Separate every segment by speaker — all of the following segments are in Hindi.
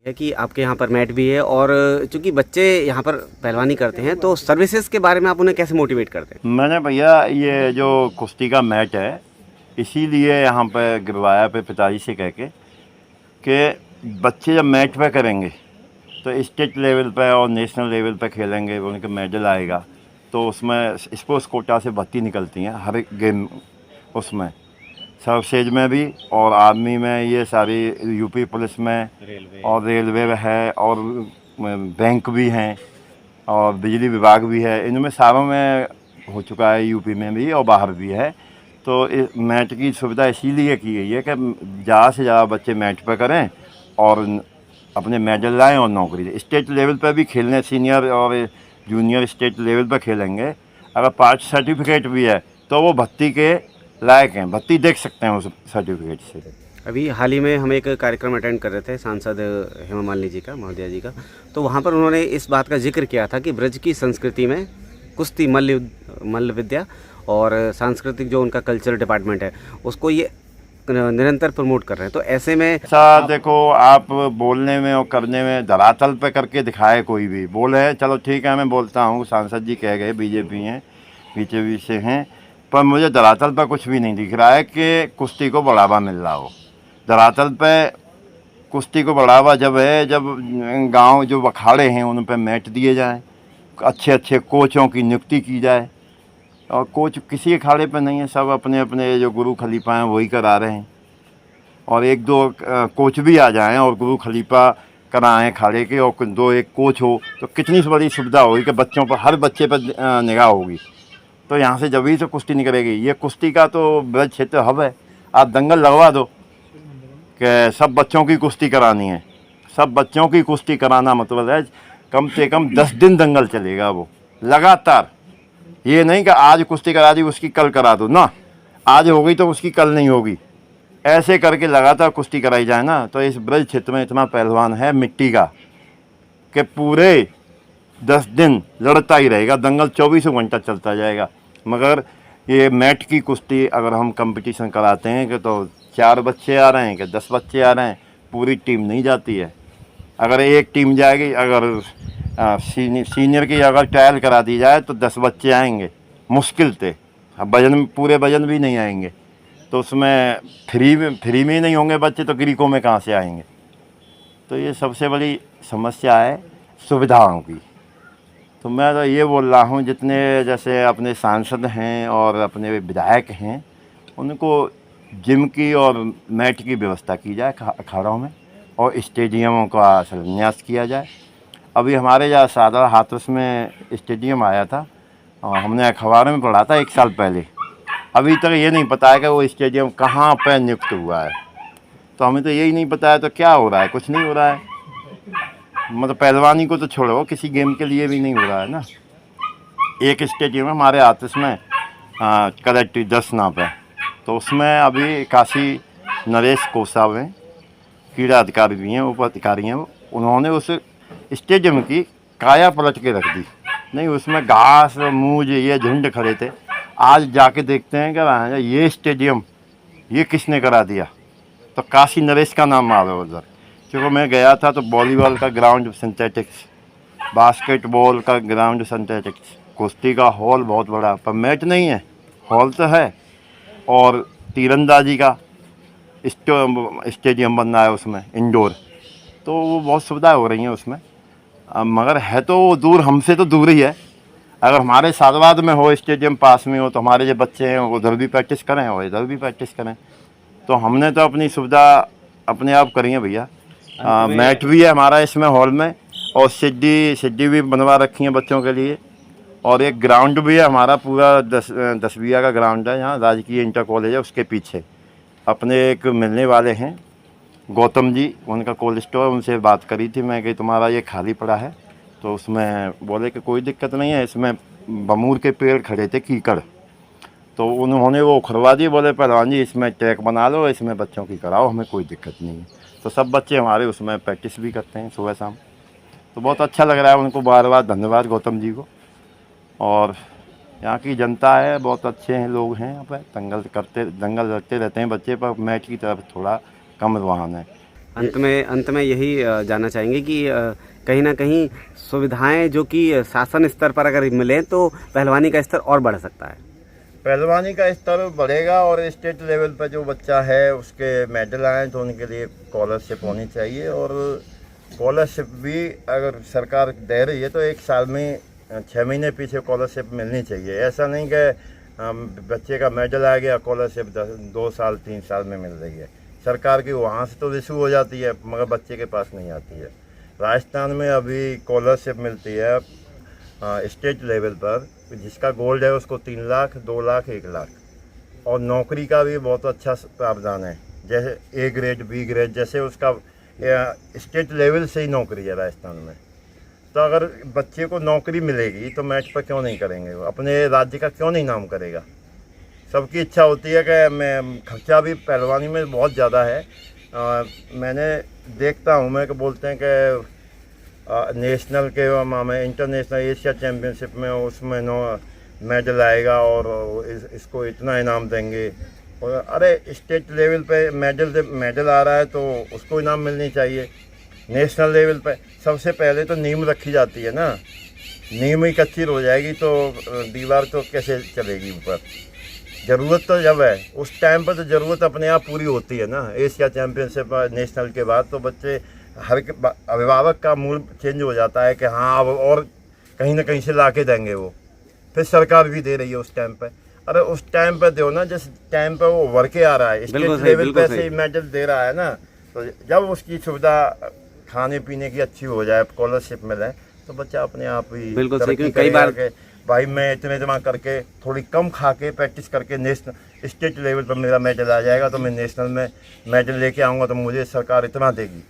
Speaker 1: है कि आपके यहाँ पर मैट भी है और चूंकि बच्चे यहाँ पर पहलवानी करते हैं तो सर्विसेज के बारे में आप उन्हें कैसे मोटिवेट करते हैं?
Speaker 2: मैंने भैया ये जो कुश्ती का मैच है इसीलिए यहाँ पे गिरवाया पे पिताजी से कह के कि बच्चे जब मैच पे करेंगे तो स्टेट लेवल पे और नेशनल लेवल पे खेलेंगे, उनके मेडल आएगा। तो उसमें स्पोर्ट्स कोटा से भर्ती निकलती हैं हर एक गेम, उसमें सर्विसेज में भी और आर्मी में, ये सारी यूपी पुलिस में और रेलवे है और बैंक भी हैं और बिजली विभाग भी है। इनमें सारों में हो चुका है, यूपी में भी और बाहर भी है। तो इस मैच की सुविधा इसीलिए की गई है कि ज़्यादा से ज़्यादा बच्चे मैच पर करें और अपने मेडल लाएं और नौकरी दें। स्टेट लेवल पर भी खेलने, सीनियर और जूनियर स्टेट लेवल पर खेलेंगे। अगर पार्ट सर्टिफिकेट भी है तो वो भर्ती के लायक हैं, भर्ती देख सकते हैं उस सर्टिफिकेट से।
Speaker 1: अभी हाल ही में हम एक कार्यक्रम अटेंड कर रहे थे सांसद हेमा मालिनी जी का, महोदया जी का, तो वहाँ पर उन्होंने इस बात का जिक्र किया था कि ब्रज की संस्कृति में कुश्ती, मल्ल विद्या और सांस्कृतिक जो उनका कल्चरल डिपार्टमेंट है उसको ये निरंतर प्रमोट कर रहे हैं। तो ऐसे में
Speaker 2: ऐसा देखो, आप बोलने में और करने में धरातल पे करके दिखाए, कोई भी बोले चलो ठीक है मैं बोलता हूँ, सांसद जी कह गए बीजेपी हैं, बीजेपी से हैं, पर मुझे धरातल पर कुछ भी नहीं दिख रहा है कि कुश्ती को बढ़ावा मिल रहा हो। धरातल पे कुश्ती को बढ़ावा जब है जब गांव जो अखाड़े हैं उन पे मैच दिए जाएं, अच्छे अच्छे कोचों की नियुक्ति की जाए। और कोच किसी अखाड़े पे नहीं है, सब अपने अपने जो गुरु खलीफा हैं वही करा रहे हैं। और एक दो कोच भी आ जाएं और गुरु खलीफा कराएं अखाड़े के, और दो एक कोच हो तो कितनी बड़ी सुविधा होगी कि बच्चों पर, हर बच्चे पर निगाह होगी। तो यहाँ से जब ही से कुश्ती निकलेगी। ये कुश्ती का तो ब्रज क्षेत्र हब है। आप दंगल लगवा दो कि सब बच्चों की कुश्ती करानी है, सब बच्चों की कुश्ती कराना मतलब है कम से कम 10 दिन दंगल चलेगा वो लगातार। ये नहीं कि आज कुश्ती करा दी उसकी कल करा दो ना, आज हो गई तो उसकी कल नहीं होगी। ऐसे करके लगातार कुश्ती कराई जाए ना, तो इस ब्रज क्षेत्र में इतना पहलवान है मिट्टी का कि पूरे 10 दिन लड़ता ही रहेगा, दंगल 24 घंटा चलता जाएगा। मगर ये मैट की कुश्ती अगर हम कंपटीशन कराते हैं कि तो 4 बच्चे आ रहे हैं कि 10 बच्चे आ रहे हैं, पूरी टीम नहीं जाती है। अगर एक टीम जाएगी, अगर सीनियर की अगर ट्रायल करा दी जाए तो 10 बच्चे आएंगे मुश्किल से। अब वजन, पूरे वजन भी नहीं आएंगे, तो उसमें फ्री में ही नहीं होंगे बच्चे, तो ग्रीकों में कहाँ से आएंगे। तो ये सबसे बड़ी समस्या है सुविधाओं की। तो मैं तो ये बोल रहा हूँ, जितने जैसे अपने सांसद हैं और अपने विधायक हैं, उनको जिम की और मैट की व्यवस्था की जाए अखाड़ों में, और स्टेडियमों का शिलान्यास किया जाए। अभी हमारे यहाँ सादर हाथरस में स्टेडियम आया था और हमने अखबार में पढ़ा था 1 साल पहले। अभी तक ये नहीं पता है कि वो स्टेडियम कहाँ पर नियुक्त हुआ है। तो हमें तो यही नहीं पता है, तो क्या हो रहा है? कुछ नहीं हो रहा है। मतलब पहलवानी को तो छोड़ो, किसी गेम के लिए भी नहीं हो रहा है ना। एक स्टेडियम है हमारे हाथरस में कलेक्ट्री 10 नाम पे, तो उसमें अभी काशी नरेश कोसाव हैं, क्रीड़ा अधिकारी भी हैं, उप अधिकारी हैं, उन्होंने उस स्टेडियम की काया पलट के रख दी। नहीं, उसमें घास मूज ये झुंड खड़े थे। आज जाके देखते हैं कि ये स्टेडियम ये किसने करा दिया, तो काशी नरेश का नाम आ रहा है उधर। क्योंकि मैं गया था तो वॉलीबॉल का ग्राउंड सिंथेटिक्स, बास्केटबॉल का ग्राउंड सिंथेटिक्स, कुश्ती का हॉल बहुत बड़ा, पर मैच नहीं है, हॉल तो है। और तीरंदाजी का स्टेडियम बन रहा है उसमें, इंडोर। तो वो बहुत सुविधाएं हो रही हैं उसमें। मगर है तो वो दूर, हमसे तो दूर ही है। अगर हमारे साधवाद में हो, स्टेडियम पास में हो, तो हमारे जो बच्चे हैं उधर भी प्रैक्टिस करें और इधर भी प्रैक्टिस करें। तो हमने तो अपनी सुविधा अपने आप करी है भैया। मैट भी है हमारा इसमें हॉल में, और सिड्डी भी बनवा रखी है बच्चों के लिए। और एक ग्राउंड भी है हमारा, पूरा 10 बीघा का ग्राउंड है। यहाँ राजकीय इंटर कॉलेज है, उसके पीछे अपने एक मिलने वाले हैं गौतम जी, उनका कोल्ड स्टोर, उनसे बात करी थी मैं कि तुम्हारा ये खाली पड़ा है, तो उसमें बोले कि कोई दिक्कत नहीं है, इसमें बमूर के पेड़ खड़े थे कीकड़, तो उन्होंने वो उखड़वा दिए। बोले पहलवान जी इसमें ट्रैक बना लो, इसमें बच्चों की कराओ, हमें कोई दिक्कत नहीं है। तो सब बच्चे हमारे उसमें प्रैक्टिस भी करते हैं सुबह शाम। तो बहुत अच्छा लग रहा है, उनको बार बार धन्यवाद गौतम जी को। और यहाँ की जनता है, बहुत अच्छे हैं लोग हैं यहाँ पर, दंगल लड़ते रहते हैं बच्चे, पर मैच की तरफ थोड़ा कम रुझान है।
Speaker 1: अंत में यही जानना चाहेंगे कि कहीं ना कहीं सुविधाएं जो कि शासन स्तर पर अगर मिलें तो पहलवानी का स्तर और बढ़ सकता है।
Speaker 2: पहलवानी का स्तर बढ़ेगा और स्टेट लेवल पर जो बच्चा है उसके मेडल आए तो उनके लिए स्कॉलरशिप होनी चाहिए। और स्कॉलरशिप भी अगर सरकार दे रही है तो 1 साल में 6 महीने पीछे स्कॉलरशिप मिलनी चाहिए। ऐसा नहीं कि बच्चे का मेडल आ गया स्कॉलरशिप 2 साल 3 साल में मिल रही है। सरकार की वहाँ से तो रिसीव हो जाती है मगर बच्चे के पास नहीं आती है। राजस्थान में अभी स्कॉलरशिप मिलती है स्टेट लेवल पर, जिसका गोल्ड है उसको 3 लाख, 2 लाख, 1 लाख। और नौकरी का भी बहुत अच्छा प्रावधान है, जैसे A ग्रेड, B ग्रेड, जैसे उसका स्टेट लेवल से ही नौकरी है राजस्थान में। तो अगर बच्चे को नौकरी मिलेगी तो मैच पर क्यों नहीं करेंगे, वो अपने राज्य का क्यों नहीं नाम करेगा। सबकी इच्छा होती है कि मैं, खर्चा भी पहलवानी में बहुत ज़्यादा है। मैंने देखता हूँ मैं कि बोलते हैं कि नेशनल के में इंटरनेशनल एशिया चैम्पियनशिप में उसमें मेडल आएगा और इसको इतना इनाम देंगे। और अरे स्टेट लेवल पे मेडल आ रहा है तो उसको इनाम मिलनी चाहिए। नेशनल लेवल पे सबसे पहले तो नींव रखी जाती है ना, नींव ही कच्ची हो जाएगी तो दीवार तो कैसे चलेगी ऊपर। ज़रूरत तो जब है उस टाइम पर तो ज़रूरत अपने आप पूरी होती है ना। एशिया चैम्पियनशिप नेशनल के बाद तो बच्चे हर अभिभावक का मूड चेंज हो जाता है कि हाँ अब और कहीं ना कहीं से ला के देंगे वो। फिर सरकार भी दे रही है उस टाइम पे। अरे उस टाइम पे दो ना जिस टाइम पे वो उभर के आ रहा है, स्टेट लेवल पे से मेडल दे रहा है ना, तो जब उसकी सुविधा खाने पीने की अच्छी हो जाए, स्कॉलरशिप मिले, तो बच्चा अपने आप ही
Speaker 1: बिल्कुल कई बार
Speaker 2: के भाई मैं इतने जमा करके थोड़ी कम खा के प्रैक्टिस करके नेशनल स्टेट लेवल पर मेरा मेडल आ जाएगा तो मैं नेशनल में मेडल लेके आऊँगा तो मुझे सरकार इतना देगी।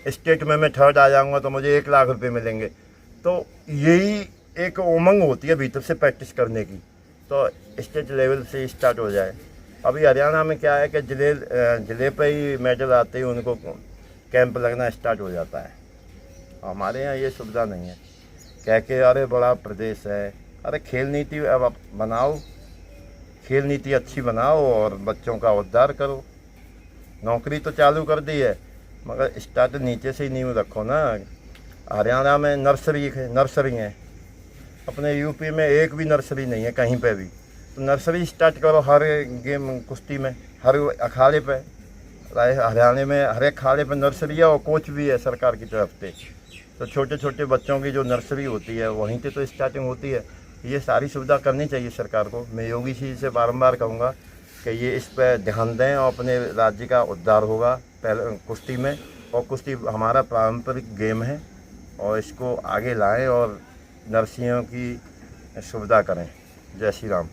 Speaker 2: स्टेट में मैं 3rd आ जाऊँगा तो मुझे 1 लाख रुपए मिलेंगे। तो यही एक उमंग होती है भीतर से प्रैक्टिस करने की, तो स्टेट लेवल से स्टार्ट हो जाए। अभी हरियाणा में क्या है कि जिले पे ही मेडल आते ही उनको कैंप लगना स्टार्ट हो जाता है। हमारे यहाँ ये सुविधा नहीं है। कह के अरे बड़ा प्रदेश है, अरे खेल नीति अब आप बनाओ, खेल नीति अच्छी बनाओ और बच्चों का उद्धार करो। नौकरी तो चालू कर दी है मगर स्टार्ट नीचे से ही नींव रखो ना। हरियाणा में नर्सरी है, अपने यूपी में एक भी नर्सरी नहीं है कहीं पे भी। तो नर्सरी स्टार्ट करो हर गेम कुश्ती में, हर अखाड़े पे। हरियाणा में हर एक अखाड़े पे नर्सरी है और कोच भी है सरकार की तरफ से। तो छोटे छोटे बच्चों की जो नर्सरी होती है वहीं से तो स्टार्टिंग होती है। ये सारी सुविधा करनी चाहिए सरकार को। मैं योगी जी से बारंबार कहूँगा कि ये इस पर ध्यान दें और अपने राज्य का उद्धार होगा पहले कुश्ती में। और कुश्ती हमारा पारंपरिक गेम है और इसको आगे लाएं और नर्सियों की सुविधा करें। जय श्री राम।